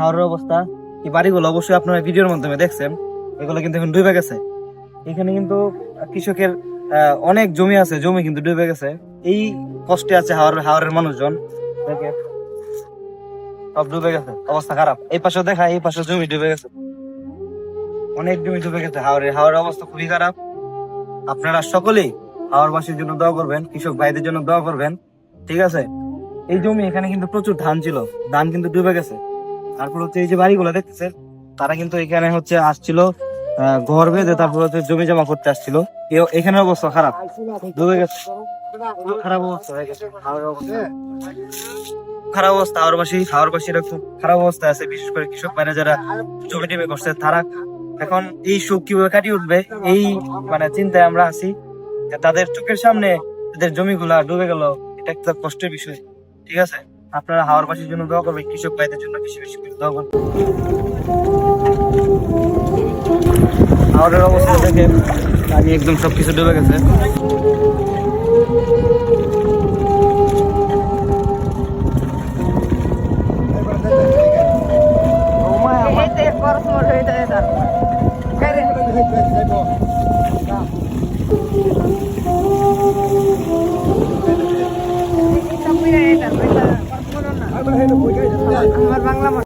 হাওরের অবস্থা। এই বাড়িগুলো অবশ্যই আপনারা ভিডিওর মাধ্যমে দেখছেন, এগুলো কিন্তু এখন ডুবে গেছে। এখানে কিন্তু কৃষকের অনেক জমি আছে, জমি কিন্তু ডুবে গেছে। এই কষ্টে আছে হাওরের মানুষজন। দেখেন, সব ডুবে গেছে, অবস্থা খারাপ। এই পাশে দেখা, এই পাশে জমি ডুবে গেছে, অনেক জমি ডুবে গেছে। হাওরের অবস্থা খুবই খারাপ। আপনারা সকলেই হাওরবাসীর জন্য দোয়া করবেন, কৃষক ভাইদের জন্য দোয়া করবেন, ঠিক আছে? এই জমি এখানে কিন্তু প্রচুর ধান ছিল, ধান কিন্তু ডুবে গেছে। তারপর হচ্ছে এই যে বাড়িগুলো দেখতেছেন, তারা কিন্তু এখানে হচ্ছে আসছিল ঘর বেঁধে, তারপর হচ্ছে জমি জমা করতে আসছিল। এখানে অবস্থা খারাপ, ডুবে গেছে, খারাপ অবস্থা হয়ে গেছে। খারাপ অবস্থা, হাওরবাসীরা খুব খারাপ অবস্থা আছে। বিশেষ করে কৃষক ভাইরা যারা জমি টিমে করছে, তারা এখন এই শোক কিভাবে কাটিয়ে উঠবে এই মানে চিন্তায় আমরা আছি। যে তাদের চোখের সামনে তাদের জমিগুলা ডুবে গেল, এটা একটা কষ্টের বিষয়, ঠিক আছে? আপনারা হাওরবাসীর জন্য দোয়া করবেন, কৃষক ভাইদের জন্য বেশি বেশি করে দোয়া করবেন। হাওরের অবস্থা দেখে পানি একদম সবকিছু ডুবে গেছে।